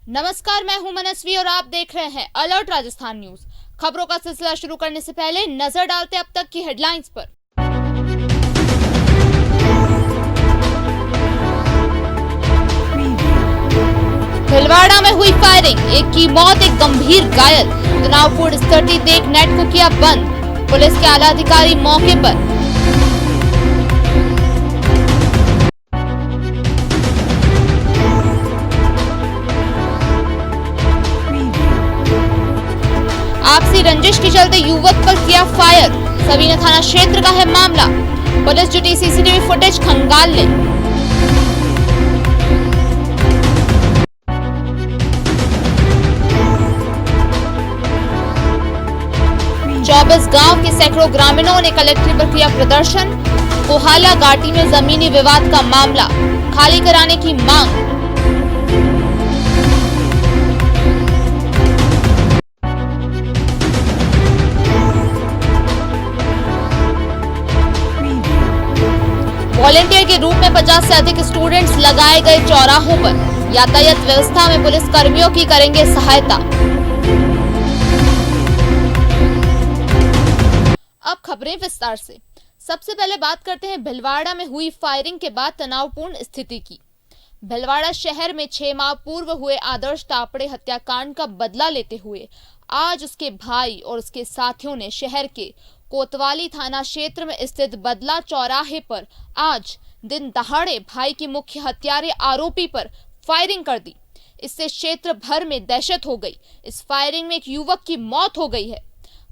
नमस्कार, मैं हूं मनस्वी और आप देख रहे हैं अलर्ट राजस्थान न्यूज। खबरों का सिलसिला शुरू करने से पहले नजर डालते अब तक की हेडलाइंस पर। भीलवाड़ा में हुई फायरिंग, एक की मौत, एक गंभीर घायल। तनावपूर्ण स्थिति देख नेट को किया बंद, पुलिस के आला अधिकारी मौके पर। आपसी रंजिश के चलते युवक पर किया फायर, सवीना थाना क्षेत्र का है मामला। पुलिस जुटी सीसीटीवी फुटेज खंगाल ले। चौबीस गांव के सैकड़ों ग्रामीणों ने कलेक्ट्रेट पर किया प्रदर्शन। कोहाला घाटी में जमीनी विवाद का मामला, खाली कराने की मांग। वॉलेंटियर के रूप में 50 से अधिक स्टूडेंट्स लगाए गए चौराहों पर। यातायात व्यवस्था में पुलिस कर्मियों की करेंगे सहायता। अब खबरें विस्तार से। सबसे पहले बात करते हैं भीलवाड़ा में हुई फायरिंग के बाद तनावपूर्ण स्थिति की। भीलवाड़ा शहर में 6 माह पूर्व हुए आदर्श तापड़े हत्याकांड का बदला लेते हुए आज उसके भाई और उसके साथियों ने शहर के कोतवाली थाना क्षेत्र में स्थित बदला चौराहे पर आज दिन दहाड़े भाई के मुख्य हत्यारे आरोपी पर फायरिंग कर दी। इससे क्षेत्र भर में दहशत हो गई। इस फायरिंग में एक युवक की मौत हो गई है,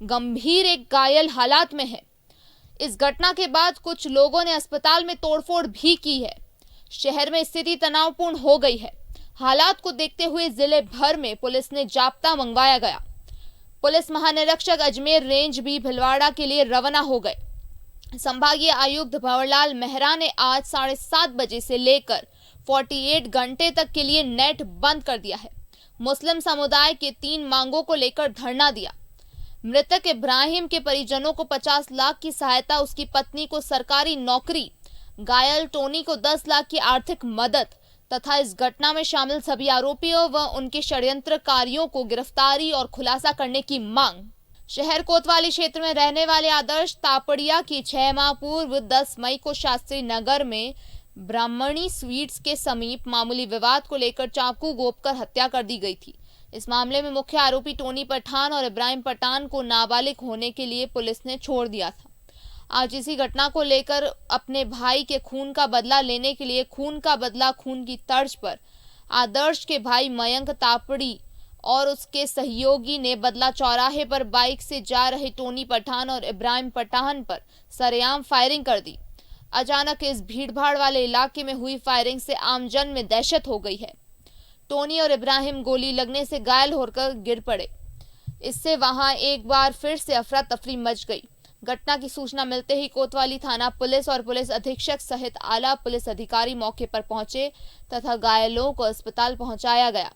गंभीर एक घायल हालात में है। इस घटना के बाद कुछ लोगों ने अस्पताल में तोड़फोड़ भी की है। शहर में स्थिति तनावपूर्ण हो गई है। हालात को देखते हुए जिले भर में पुलिस ने जाब्ता मंगवाया गया। पुलिस महानिरीक्षक अजमेर रेंज भी भीलवाड़ा के लिए रवाना हो गए। संभागीय आयुक्त भंवरलाल मेहरा ने आज 7:30 बजे से लेकर 48 घंटे तक के लिए नेट बंद कर दिया है। मुस्लिम समुदाय के 3 मांगों को लेकर धरना दिया। मृतक इब्राहिम के परिजनों को 50 लाख की सहायता, उसकी पत्नी को सरकारी नौकरी, घायल टोनी को 10 लाख की आर्थिक मदद तथा इस घटना में शामिल सभी आरोपियों व उनके षड्यंत्रकारियों को गिरफ्तारी और खुलासा करने की मांग। शहर कोतवाली क्षेत्र में रहने वाले आदर्श तापड़िया की 6 माह पूर्व 10 मई को शास्त्री नगर में ब्राह्मणी स्वीट्स के समीप मामूली विवाद को लेकर चाकू घोंपकर हत्या कर दी गई थी। इस मामले में मुख्य आरोपी टोनी पठान और इब्राहिम पठान को नाबालिग होने के लिए पुलिस ने छोड़ दिया था। आज इसी घटना को लेकर अपने भाई के खून का बदला लेने के लिए खून का बदला खून की तर्ज पर आदर्श के भाई मयंक तापड़ी और उसके सहयोगी ने बदला चौराहे पर बाइक से जा रहे टोनी पठान और इब्राहिम पठान पर सरेआम फायरिंग कर दी। अचानक इस भीड़भाड़ वाले इलाके में हुई फायरिंग से आमजन में दहशत हो गई है। टोनी और इब्राहिम गोली लगने से घायल होकर गिर पड़े। इससे वहां एक बार फिर से अफरा तफरी मच गई। घटना की सूचना मिलते ही कोतवाली थाना पुलिस और पुलिस अधीक्षक सहित आला पुलिस अधिकारी मौके पर पहुंचे तथा घायलों को अस्पताल पहुंचाया गया।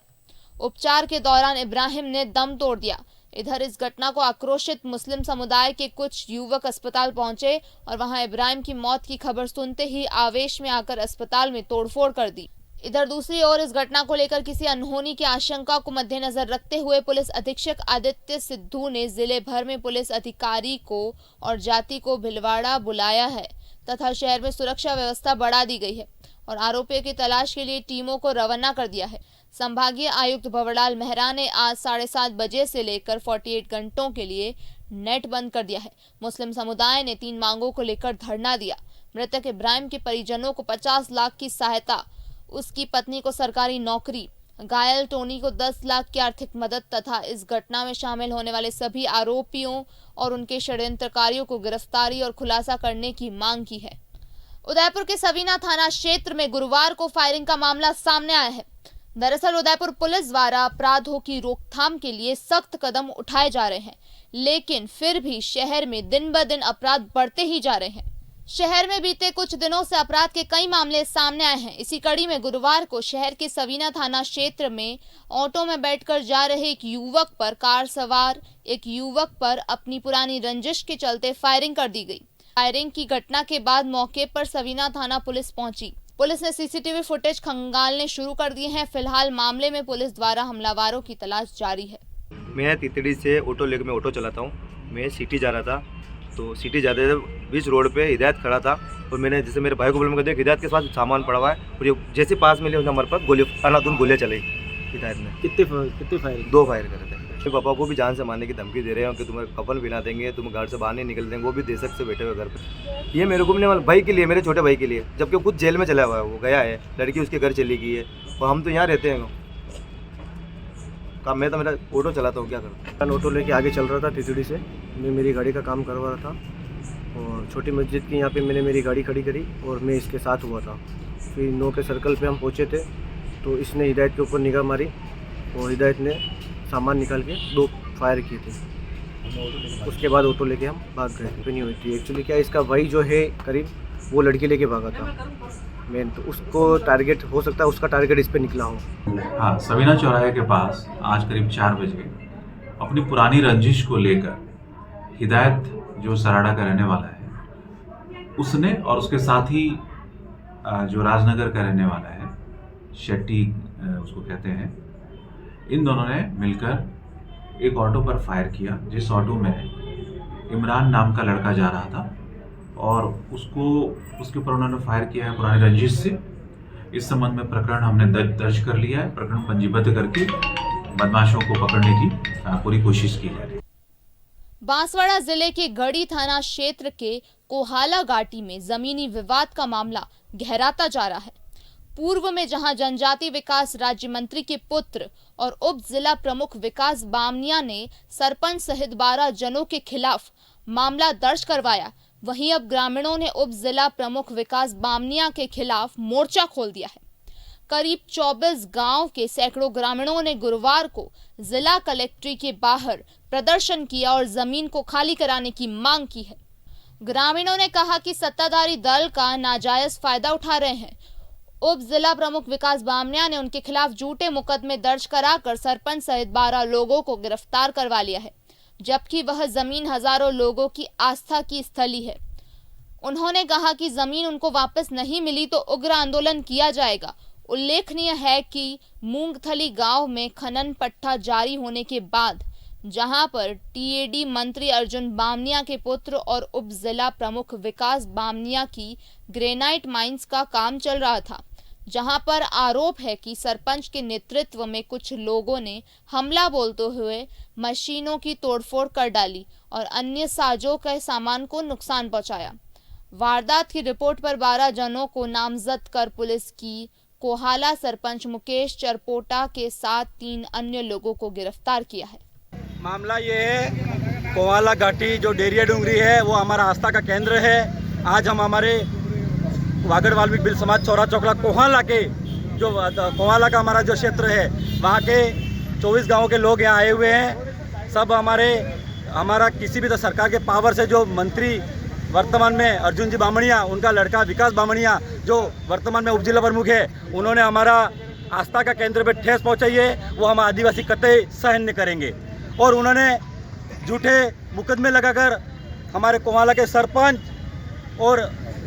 उपचार के दौरान इब्राहिम ने दम तोड़ दिया। इधर इस घटना को आक्रोशित मुस्लिम समुदाय के कुछ युवक अस्पताल पहुंचे और वहां इब्राहिम की मौत की खबर सुनते ही आवेश में आकर अस्पताल में तोड़फोड़ कर दी। इधर दूसरी ओर इस घटना को लेकर किसी अनहोनी की आशंका को मद्देनजर रखते हुए पुलिस अधीक्षक आदित्य सिद्धू ने जिले भर में पुलिस अधिकारी को और जाति को भीलवाड़ा बुलाया है तथा शहर में सुरक्षा व्यवस्था बढ़ा दी गई है और आरोपियों की तलाश के लिए टीमों को रवाना कर दिया है। संभागीय आयुक्त भंवरलाल मेहरा ने आज 7:30 बजे से लेकर 48 घंटों के लिए नेट बंद कर दिया है। मुस्लिम समुदाय ने 3 मांगों को लेकर धरना दिया। मृतक इब्राहिम के परिजनों को 50 लाख की सहायता, उसकी पत्नी को सरकारी नौकरी, घायल टोनी को 10 लाख की आर्थिक मदद तथा इस घटना में शामिल होने वाले सभी आरोपियों और उनके षड्यंत्रकारियों को गिरफ्तारी और खुलासा करने की मांग की है। उदयपुर के सवीना थाना क्षेत्र में गुरुवार को फायरिंग का मामला सामने आया है। दरअसल उदयपुर पुलिस द्वारा अपराधों की रोकथाम के लिए सख्त कदम उठाए जा रहे हैं, लेकिन फिर भी शहर में दिन ब दिन अपराध बढ़ते ही जा रहे हैं। शहर में बीते कुछ दिनों से अपराध के कई मामले सामने आए हैं। इसी कड़ी में गुरुवार को शहर के सवीना थाना क्षेत्र में ऑटो में बैठकर जा रहे एक युवक पर कार सवार एक युवक पर अपनी पुरानी रंजिश के चलते फायरिंग कर दी गई। फायरिंग की घटना के बाद मौके पर सवीना थाना पुलिस पहुंची। पुलिस ने सीसीटीवी फुटेज खंगालने शुरू कर दिए हैं। फिलहाल मामले में पुलिस द्वारा हमलावरों की तलाश जारी है। मैं तितड़ी से ऑटो लेकर मैं ऑटो चलाता हूँ। मैं सिटी जा रहा था, तो सिटी जाते थे बीच रोड पे हिदायत खड़ा था और मैंने जैसे मेरे भाई को बोला, मैं हिदायत के पास सामान पड़ा हुआ है और ये जैसे पास में ले नंबर पर गोली अनाधुन गोलियाँ चलाई हिदायत ने। कितने फायर? 2 फायर करे थे। मेरे पापा को भी जान से मारने की धमकी दे रहे हैं कि तुम्हें कफन बिना देंगे, तुम घर से बाहर नहीं निकल देंगे। वो भी देशक से बैठे हुए घर पे। ये मेरे को भी भाई के लिए, मेरे छोटे भाई के लिए, जबकि खुद जेल में चला हुआ है, वो गया है, लड़की उसके घर चली गई है और हम तो यहाँ रहते हैं। काम मैं तो मेरा ऑटो चलाता हूँ, क्या करूँ। ऑटो लेके आगे चल रहा था तितड़ी से। मैं मेरी गाड़ी का काम करवा रहा था और छोटी मस्जिद की यहाँ पे मैंने मेरी गाड़ी खड़ी करी और मैं इसके साथ हुआ था। फिर 9 के सर्कल पे हम पहुँचे थे तो इसने हिदायत के ऊपर निगाह मारी और हिदायत ने सामान निकाल के 2 फायर किए थे। उसके बाद ऑटो लेके हम भाग गए। नहीं हुई थी एक्चुअली क्या, इसका भाई जो है करीब, वो लड़की लेके भागा था। मैं तो उसको टारगेट हो सकता है, उसका टारगेट इस पे निकला हो। हाँ, सवीना चौराहे के पास आज करीब 4 बजे अपनी पुरानी रंजिश को लेकर हिदायत, जो सराड़ा का रहने वाला है, उसने और उसके साथ ही जो राजनगर का रहने वाला है, शेट्टी उसको कहते हैं, इन दोनों ने मिलकर एक ऑटो पर फायर किया, जिस ऑटो में इमरान नाम का लड़का जा रहा था और उसके ऊपर उन्होंने फायर किया है पुरानी रंजिश से। इस संबंध में प्रकरण हमने दर्ज कर लिया है। प्रकरण पंजीबद्ध करके बदमाशों को पकड़ने की पूरी कोशिश की जा रही है। बांसवाड़ा जिले के गढ़ी थाना क्षेत्र के कोहाला घाटी में जमीनी विवाद का मामला गहराता जा रहा है। पूर्व में जहां जनजाति विकास राज्य मंत्री के पुत्र और उप जिला प्रमुख विकास बामनिया ने सरपंच सहित 12 जनों के खिलाफ मामला दर्ज करवाया, वहीं अब ग्रामीणों ने उप जिला प्रमुख विकास बामनिया के खिलाफ मोर्चा खोल दिया है। करीब 24 गांव के सैकड़ों ग्रामीणों ने गुरुवार को जिला कलेक्ट्री के बाहर प्रदर्शन किया और जमीन को खाली कराने की मांग की है। ग्रामीणों ने कहा कि सत्ताधारी दल का नाजायज फायदा उठा रहे हैं। उप जिला प्रमुख विकास बामनिया ने उनके खिलाफ झूठे मुकदमे दर्ज कराकर सरपंच सहित 12 लोगों को गिरफ्तार करवा लिया है, जबकि वह जमीन हजारों लोगों की आस्था की स्थली है। उन्होंने कहा कि जमीन उनको वापस नहीं मिली तो उग्र आंदोलन किया जाएगा। उल्लेखनीय है कि मूंगथली गांव में खनन पट्टा जारी होने के बाद, जहां पर टीएडी मंत्री अर्जुन बामनिया के पुत्र और उप जिला प्रमुख विकास बामनिया की ग्रेनाइट माइंस का काम चल रहा था, जहां पर आरोप है कि सरपंच के नेतृत्व में कुछ लोगों ने हमला बोलते हुए मशीनों की तोड़फोड़ कर डाली और अन्य साजों के सामान को नुकसान पहुंचाया। वारदात की रिपोर्ट पर 12 जनों को नामजद कर पुलिस की कोहाला सरपंच मुकेश चरपोटा के साथ 3 अन्य लोगों को गिरफ्तार किया है। मामला ये है, कोहाला घाटी जो डेरिया डूंगरी है वो हमारा आस्था का केंद्र है। आज हम हमारे वागड़ वाल्मीकि बिल समाज चौरा चौकला कोहाला के जो कोहाला का हमारा जो क्षेत्र है, वहाँ के 24 गाँव के लोग यहाँ आए हुए हैं। सब हमारा किसी भी सरकार के पावर से जो मंत्री वर्तमान में अर्जुन जी बामनिया, उनका लड़का विकास बामनिया जो वर्तमान में उपजिला प्रमुख है, उन्होंने हमारा आस्था का केंद्र पे ठेस पहुँचाई है। वो हम आदिवासी कतई सहन नहीं करेंगे। और उन्होंने झूठे मुकदमे लगाकर हमारे कोहाला के सरपंच और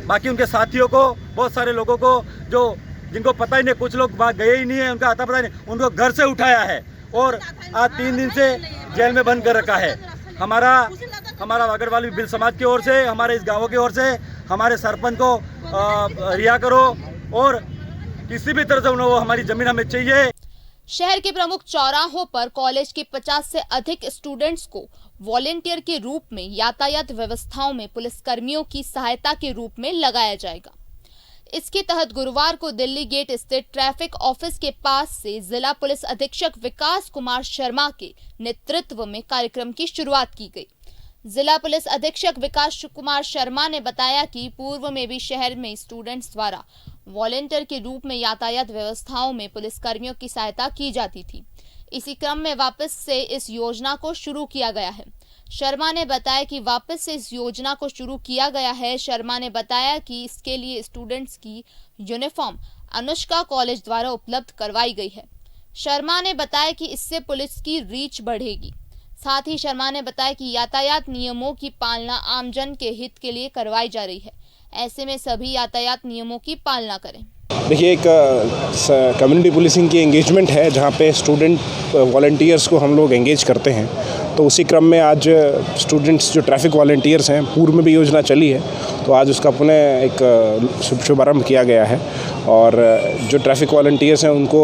बाकी उनके साथियों को, बहुत सारे लोगों को जो जिनको पता ही नहीं, कुछ लोग वहाँ गए ही नहीं है, उनका आता पता नहीं, उनको घर से उठाया है और आज 3 दिन से जेल में बंद कर रखा है। हमारा वागड़ वाल्मीकि बिल समाज की ओर से, हमारे इस गाँव की ओर से हमारे सरपंच को रिहा करो और किसी भी तरह से उन्हें वो हमारी जमीन हमें चाहिए। शहर के प्रमुख चौराहों पर कॉलेज के 50 से अधिक स्टूडेंट्स को वॉलेंटियर के रूप में यातायात व्यवस्थाओं में पुलिसकर्मियों की सहायता के रूप में लगाया जाएगा। इसके तहत गुरुवार को दिल्ली गेट स्थित ट्रैफिक ऑफिस के पास से जिला पुलिस अधीक्षक विकास कुमार शर्मा के नेतृत्व में कार्यक्रम की शुरुआत की गई। जिला पुलिस अधीक्षक विकास कुमार शर्मा ने बताया कि पूर्व में भी शहर में स्टूडेंट्स द्वारा वॉलेंटियर के रूप में यातायात व्यवस्थाओं में पुलिसकर्मियों की सहायता की जाती थी। इसी क्रम में वापस से इस योजना को शुरू किया गया है। शर्मा ने बताया कि वापस से इस योजना को शुरू किया गया है। शर्मा ने बताया कि इसके लिए स्टूडेंट्स की यूनिफॉर्म अनुष्का कॉलेज द्वारा उपलब्ध करवाई गई है। शर्मा ने बताया कि इससे पुलिस की रीच बढ़ेगी। साथ ही शर्मा ने बताया कि यातायात नियमों की पालना आमजन के हित के लिए करवाई जा रही है। ऐसे में सभी यातायात नियमों की पालना करें। देखिए, एक कम्युनिटी पुलिसिंग की एंगेजमेंट है जहाँ पे स्टूडेंट वॉलंटियर्स को हम लोग एंगेज करते हैं। तो उसी क्रम में आज स्टूडेंट्स जो ट्रैफिक वॉलंटियर्स हैं, पूर्व में भी योजना चली है, तो आज उसका पुनः एक शुभारंभ किया गया है। और जो ट्रैफिक वॉलंटियर्स हैं उनको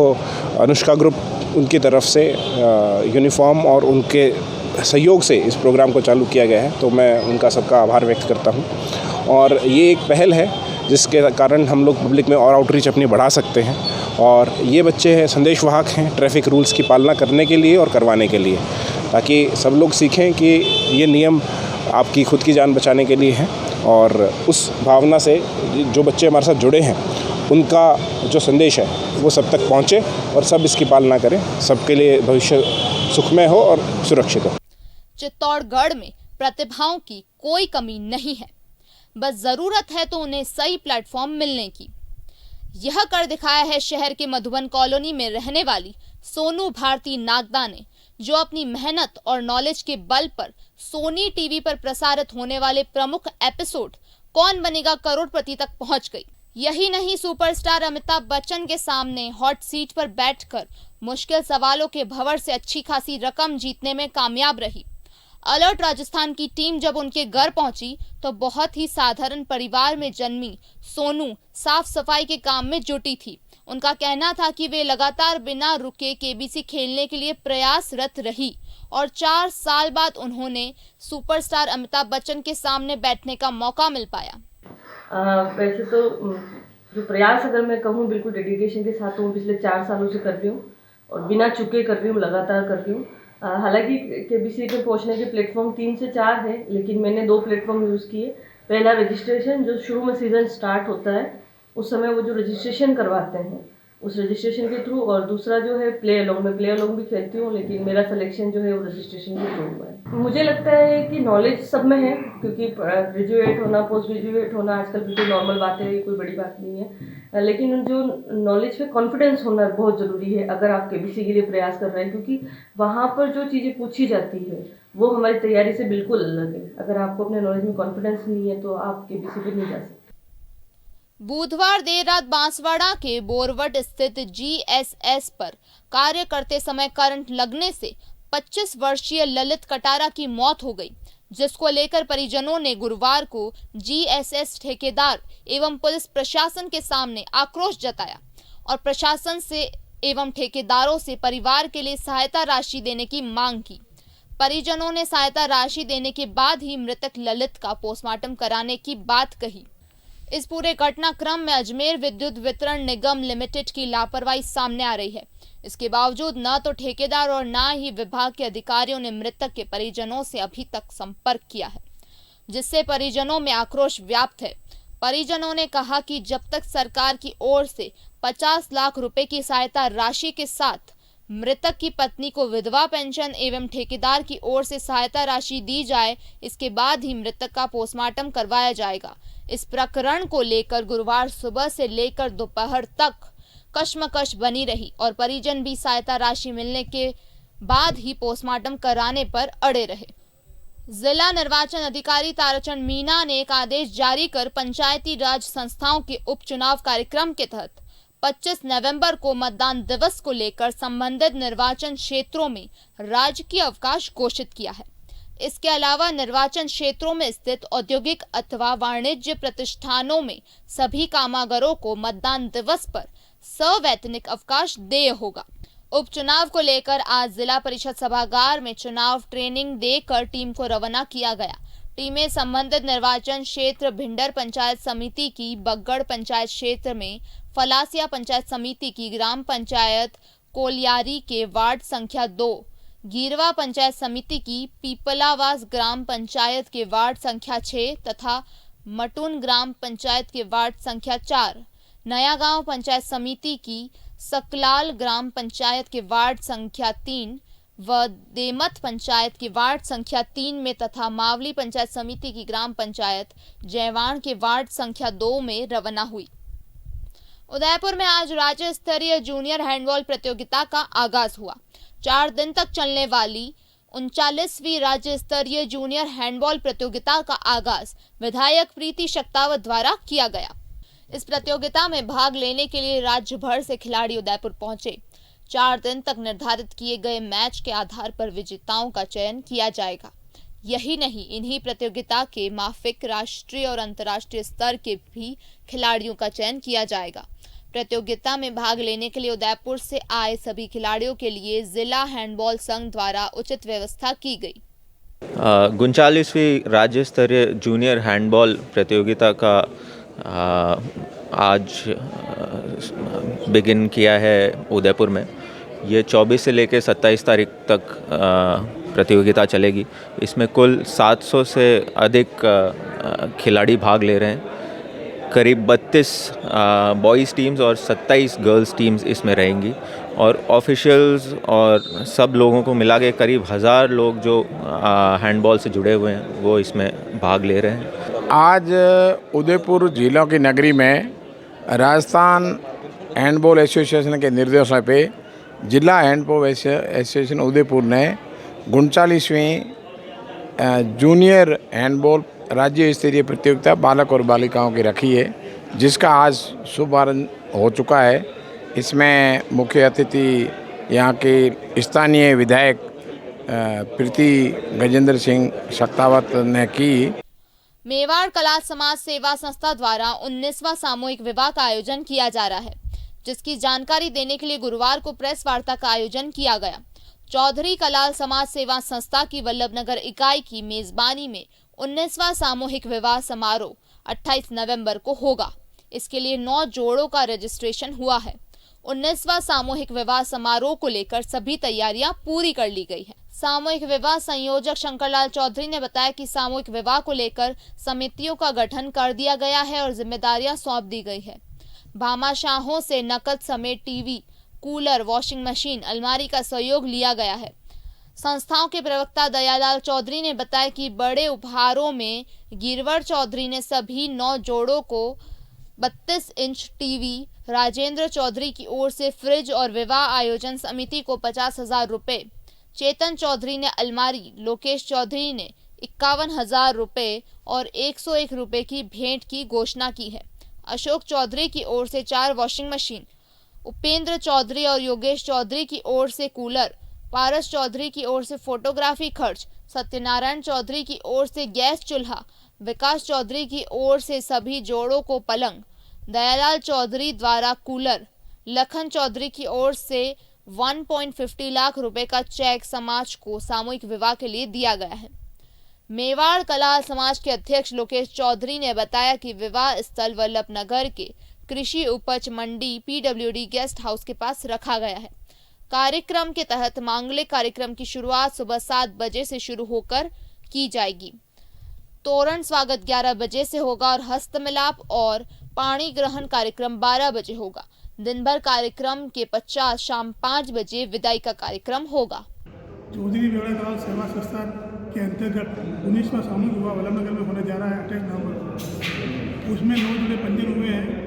अनुष्का ग्रुप उनकी तरफ से यूनिफॉर्म और उनके सहयोग से इस प्रोग्राम को चालू किया गया है, तो मैं उनका सबका आभार व्यक्त करता हूँ। और ये एक पहल है जिसके कारण हम लोग पब्लिक में और आउटरीच अपनी बढ़ा सकते हैं। और ये बच्चे हैं संदेशवाहक हैं ट्रैफिक रूल्स की पालना करने के लिए और करवाने के लिए, ताकि सब लोग सीखें कि ये नियम आपकी खुद की जान बचाने के लिए हैं। और उस भावना से जो बच्चे हमारे साथ जुड़े हैं उनका जो संदेश है वो सब तक पहुँचे और सब इसकी पालना करें। सबके लिए भविष्य सुखमय हो और सुरक्षित हो। चित्तौड़गढ़ में प्रतिभाओं की कोई कमी नहीं है, बस जरूरत है तो उन्हें सही प्लेटफॉर्म मिलने की। यह कर दिखाया है शहर के मधुबन कॉलोनी में रहने वाली सोनू भारती नागदा ने, जो अपनी मेहनत और नॉलेज के बल पर सोनी टीवी पर प्रसारित होने वाले प्रमुख एपिसोड कौन बनेगा करोड़पति तक पहुंच गई। यही नहीं, सुपरस्टार अमिताभ बच्चन के सामने हॉट सीट पर बैठकर मुश्किल सवालों के भंवर से अच्छी खासी रकम जीतने में कामयाब रही। अलर्ट राजस्थान की टीम जब उनके घर पहुंची तो बहुत ही साधारण परिवार में जन्मी सोनू साफ सफाई के काम में जुटी थी। उनका कहना था कि वे लगातार बिना रुके केबीसी खेलने के लिए प्रयासरत रही और 4 साल बाद उन्होंने सुपरस्टार अमिताभ बच्चन के सामने बैठने का मौका मिल पाया। वैसे तो जो प्रयास अगर मैं कहूँ बिल्कुल डेडिकेशन के साथ हूँ, पिछले 4 सालों से कर रही हूँ और बिना चुके कर रही हूँ, लगातार कर रही हूँ। हालांकि केबीसी पे पहुंचने के प्लेटफॉर्म 3 से 4 है, लेकिन मैंने 2 प्लेटफॉर्म यूज़ किए। पहला रजिस्ट्रेशन, जो शुरू में सीज़न स्टार्ट होता है उस समय वो जो रजिस्ट्रेशन करवाते हैं उस रजिस्ट्रेशन के थ्रू, और दूसरा जो है प्ले अलोंग। मैं प्ले अलोंग भी खेलती हूँ, लेकिन मेरा सिलेक्शन जो है वो रजिस्ट्रेशन के थ्रू हुआ है। मुझे लगता है कि नॉलेज सब में है, क्योंकि ग्रेजुएट होना, पोस्ट ग्रेजुएट होना आजकल बिल्कुल नॉर्मल बात है, कोई बड़ी बात नहीं है। लेकिन जो नॉलेज पे कॉन्फिडेंस होना बहुत ज़रूरी है अगर आप केबीसी के लिए प्रयास कर रहे हैं, क्योंकि वहाँ पर जो चीज़ें पूछी जाती है वो हमारी तैयारी से बिल्कुल अलग है। अगर आपको अपने नॉलेज में कॉन्फिडेंस नहीं है तो आप केबीसी पे नहीं जा सकते। बुधवार देर रात बांसवाड़ा के बोरवट स्थित जीएसएस पर कार्य करते समय करंट लगने से 25 वर्षीय ललित कटारा की मौत हो गई, जिसको लेकर परिजनों ने गुरुवार को जीएसएस ठेकेदार एवं पुलिस प्रशासन के सामने आक्रोश जताया और प्रशासन से एवं ठेकेदारों से परिवार के लिए सहायता राशि देने की मांग की। परिजनों ने सहायता राशि देने के बाद ही मृतक ललित का पोस्टमार्टम कराने की बात कही। इस पूरे घटनाक्रम में अजमेर विद्युत वितरण निगम लिमिटेड की लापरवाही सामने आ रही है। इसके बावजूद न तो ठेकेदार और न ही विभाग के अधिकारियों ने मृतक के परिजनों से अभी तक संपर्क किया है, जिससे परिजनों में आक्रोश व्याप्त है। परिजनों ने कहा कि जब तक सरकार की ओर से 50 लाख रुपए की सहायता राशि के साथ मृतक की पत्नी को विधवा पेंशन एवं ठेकेदार की ओर से सहायता राशि दी जाए, इसके बाद ही मृतक का पोस्टमार्टम करवाया जाएगा। इस प्रकरण को लेकर गुरुवार सुबह से लेकर दोपहर तक कश्मकश बनी रही और परिजन भी सहायता राशि मिलने के बाद ही पोस्टमार्टम कराने पर अड़े रहे। जिला निर्वाचन अधिकारी ताराचंद मीना ने एक आदेश जारी कर पंचायती राज संस्थाओं के उपचुनाव कार्यक्रम के तहत 25 नवंबर को मतदान दिवस को लेकर संबंधित निर्वाचन क्षेत्रों में राजकीय अवकाश घोषित किया है। इसके अलावा निर्वाचन क्षेत्रों में स्थित औद्योगिक अथवा वाणिज्य प्रतिष्ठानों में सभी कामगारों को मतदान दिवस पर सवैतनिक अवकाश देय होगा। उपचुनाव को लेकर आज जिला परिषद सभागार में चुनाव ट्रेनिंग देकर टीम को रवाना किया गया। टीमें संबंधित निर्वाचन क्षेत्र भिंडर पंचायत समिति की, बगड़ पंचायत क्षेत्र में फलासिया पंचायत समिति की, ग्राम पंचायत कोलियारी के वार्ड संख्या 2, गीरवा पंचायत समिति की, पीपलावास ग्राम पंचायत के वार्ड संख्या 6 तथा मटून ग्राम पंचायत के वार्ड संख्या 4, नया गांव पंचायत समिति की, सकलाल ग्राम पंचायत के वार्ड संख्या 3 व देमत पंचायत के वार्ड संख्या 3 में तथा मावली पंचायत समिति की ग्राम पंचायत जयवाण के वार्ड संख्या 2 में रवाना हुई। उदयपुर में आज राज्य स्तरीय जूनियर हैंडबॉल प्रतियोगिता का आगाज हुआ। 4 दिन तक चलने वाली 39वीं राज्य स्तरीय जूनियर हैंडबॉल प्रतियोगिता का आगाज विधायक प्रीति शक्तावत द्वारा किया गया। इस प्रतियोगिता में भाग लेने के लिए राज्य भर से खिलाड़ी उदयपुर पहुंचे। 4 दिन तक निर्धारित किए गए मैच के आधार पर विजेताओं का चयन किया जाएगा। यही नहीं, इन्हीं प्रतियोगिता के माफिक राष्ट्रीय और अंतर्राष्ट्रीय स्तर के भी खिलाड़ियों का चयन किया जाएगा। प्रतियोगिता में भाग लेने के लिए उदयपुर से आए सभी खिलाड़ियों के लिए जिला हैंडबॉल संघ द्वारा उचित व्यवस्था की गई। 39वीं राज्य स्तरीय जूनियर हैंडबॉल प्रतियोगिता का आज बिगिन किया है उदयपुर में। ये 24 से लेकर 27 तारीख तक प्रतियोगिता चलेगी। इसमें कुल 700 से अधिक खिलाड़ी भाग ले रहे हैं। करीब 32 बॉयज़ टीम्स और 27 गर्ल्स टीम्स इसमें रहेंगी और ऑफिशियल्स और सब लोगों को मिला के करीब 1000 लोग जो हैंडबॉल से जुड़े हुए हैं वो इसमें भाग ले रहे हैं। आज उदयपुर जिलों की नगरी में राजस्थान हैंडबॉल एसोसिएशन के निर्देशन पे जिला हैंडबॉल एसोसिएशन उदयपुर ने 39वीं जूनियर हैंडबॉल राज्य स्तरीय प्रतियोगिता बालक और बालिकाओं की रखी है, जिसका आज शुभारंभ हो चुका है। इसमें मुख्य अतिथि यहाँ के स्थानीय विधायक प्रीति गजेंद्र सिंह शक्तावत ने की। मेवाड़ कला समाज सेवा संस्था द्वारा 19वां सामूहिक विवाह का आयोजन किया जा रहा है, जिसकी जानकारी देने के लिए गुरुवार को प्रेस वार्ता का आयोजन किया गया। चौधरी कलाल समाज सेवा संस्था की वल्लभनगर इकाई की मेजबानी में 19वां सामूहिक विवाह समारोह 28 नवंबर को होगा। इसके लिए 9 जोड़ों का रजिस्ट्रेशन हुआ है। 19वां सामूहिक विवाह समारोह को लेकर सभी तैयारियां पूरी कर ली गई है। सामूहिक विवाह संयोजक शंकरलाल चौधरी ने बताया कि सामूहिक विवाह को लेकर समितियों का गठन कर दिया गया है और जिम्मेदारियां सौंप दी गई है। भामाशाहों से नकद समेत टीवी, कूलर, वॉशिंग मशीन, अलमारी का सहयोग लिया गया है। संस्थाओं के प्रवक्ता दयालाल चौधरी ने बताया कि बड़े उपहारों में गिरवर चौधरी ने सभी 9 जोड़ों को 32 इंच टीवी, राजेंद्र चौधरी की ओर से फ्रिज और विवाह आयोजन समिति को 50,000 रुपए, चेतन चौधरी ने अलमारी, लोकेश चौधरी ने 51,000 रुपए और 101 रुपए की भेंट की घोषणा की है। अशोक चौधरी की ओर से 4 वॉशिंग मशीन, उपेंद्र चौधरी और योगेश चौधरी की ओर से कूलर, पारस चौधरी की ओर से फोटोग्राफी खर्च, सत्यनारायण चौधरी की ओर से गैस चूल्हा, विकास चौधरी की ओर से सभी जोड़ों को पलंग, दयालाल चौधरी द्वारा कूलर, लखन चौधरी की ओर से 1.50 लाख रुपए का चेक समाज को सामूहिक विवाह के लिए दिया गया है। मेवाड़ कला समाज के अध्यक्ष लोकेश चौधरी ने बताया कि विवाह स्थल वल्लभनगर के कृषि उपज मंडी PWD गेस्ट हाउस के पास रखा गया है। कार्यक्रम के तहत मांगलिक कार्यक्रम की शुरुआत सुबह 7 बजे से शुरू होकर की जाएगी। तोरण स्वागत 11 बजे से होगा और हस्तमिलाप और पाणी ग्रहण कार्यक्रम 12 बजे होगा। दिन भर कार्यक्रम के पश्चात शाम 5 बजे विदाई का कार्यक्रम होगा। चौधरी मेवाड़ कला सेवा संस्था के अंतर्गत 19वां सामूहिक विवाह वल्लभनगर में होने जा रहा है 28 नवंबर को। उसमें 9 जोड़े पंजीयन हुए हैं।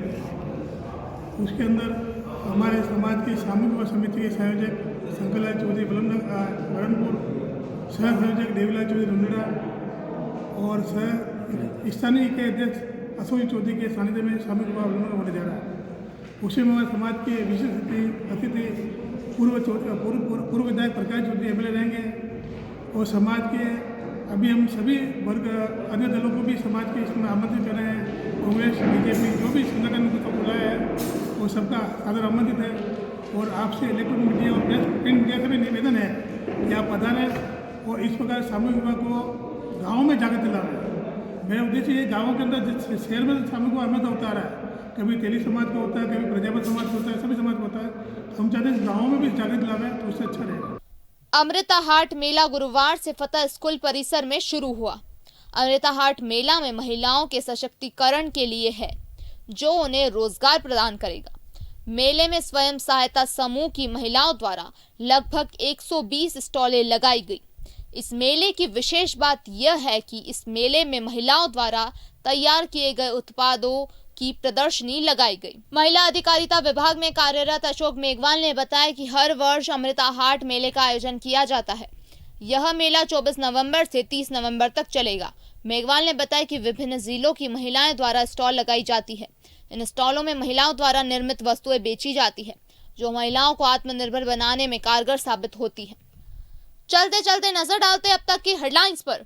उसके अंदर हमारे समाज की सामूहिक विवाह समिति के संयोजक शंकरलाल चौधरी बरनपुर, सह संयोजक देवीलाल चौधरी रुंडा और सह स्थानीय के अध्यक्ष अशोक चौधरी के सानिध्य में सामूहिक विवाह वल्लभनगर होने जा रहा है। उसी में समाज के विशिष्ट अतिथि पूर्व विधायक प्रकाश चौधरी MLA रहेंगे और समाज के अभी हम सभी वर्ग अन्य दलों को भी समाज के इसमें आमंत्रित कर रहे हैं। कांग्रेस, BJP जो भी संगठन को बुलाया है वो सबका सादर आमंत्रित है और आपसे इलेक्ट्रॉनिक मीडिया और प्रिंट मीडिया से भी निवेदन है कि आप पधारें और इस प्रकार सामूहिक विवाह को गाँव में जागृति लाएं। मेरा उद्देश्य ये गाँवों के अंदर शहर में सामूहिक विवाह हमेशा होता रहा है, कभी तेली समाज का होता है, कभी प्रजापत समाज का होता है, सभी समाज का होता है। हम चाहते हैं गाँव में भी जागृति लाएं तो उससे अच्छा रहेगा। अमृता हाट मेला गुरुवार से फतेह स्कूल परिसर में शुरू हुआ। अमृता हाट मेला में महिलाओं के सशक्तिकरण के लिए है, जो उन्हें रोजगार प्रदान करेगा। मेले में स्वयं सहायता समूह की महिलाओं द्वारा लगभग 120 स्टॉलें लगाई गई। इस मेले की विशेष बात यह है कि इस मेले में महिलाओं द्वारा तैयार किए गए उत्पादों की प्रदर्शनी लगाई गई। महिला अधिकारिता विभाग में कार्यरत अशोक मेघवाल ने बताया कि हर वर्ष अमृता हाट मेले का आयोजन किया जाता है। यह मेला 24 नवंबर से 30 नवंबर तक चलेगा। मेघवाल ने बताया कि विभिन्न जिलों की महिलाएं द्वारा स्टॉल लगाई जाती है। इन स्टॉलों में महिलाओं द्वारा निर्मित वस्तुएं बेची जाती है, जो महिलाओं को आत्मनिर्भर बनाने में कारगर साबित होती है। चलते चलते नजर डालते अब तक की हेडलाइंस पर।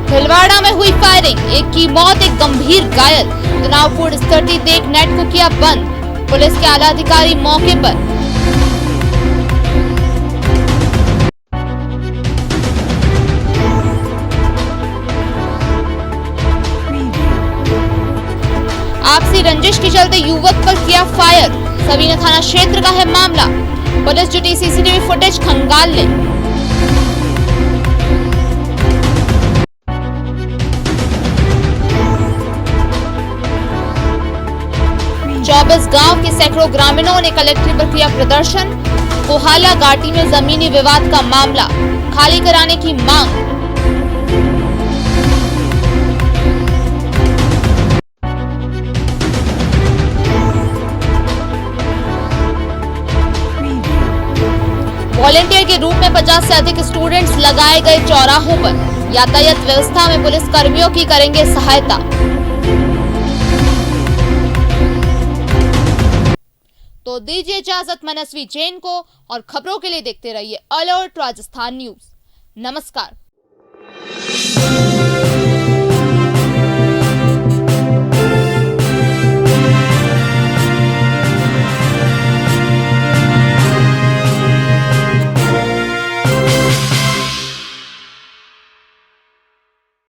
भिलवाड़ा में हुई फायरिंग, एक की मौत, एक गंभीर घायल। तनावपूर्ण स्थिति देख नेट को किया बंद, पुलिस के आला अधिकारी मौके पर। आपसी रंजिश के चलते युवक पर किया फायर, सवीना थाना क्षेत्र का है मामला। पुलिस जुटी सीसीटीवी फुटेज खंगालने। चौबीस गांव के सैकड़ों ग्रामीणों ने कलेक्ट्रेट पर किया प्रदर्शन। कोहाला घाटी में जमीनी विवाद का मामला, खाली कराने की मांग। वॉलेंटियर के रूप में 50 से अधिक स्टूडेंट्स लगाए गए चौराहों पर। यातायात व्यवस्था में पुलिस कर्मियों की करेंगे सहायता। तो दीजिए इजाजत मनस्वी जैन को, और खबरों के लिए देखते रहिए अलर्ट राजस्थान न्यूज। नमस्कार।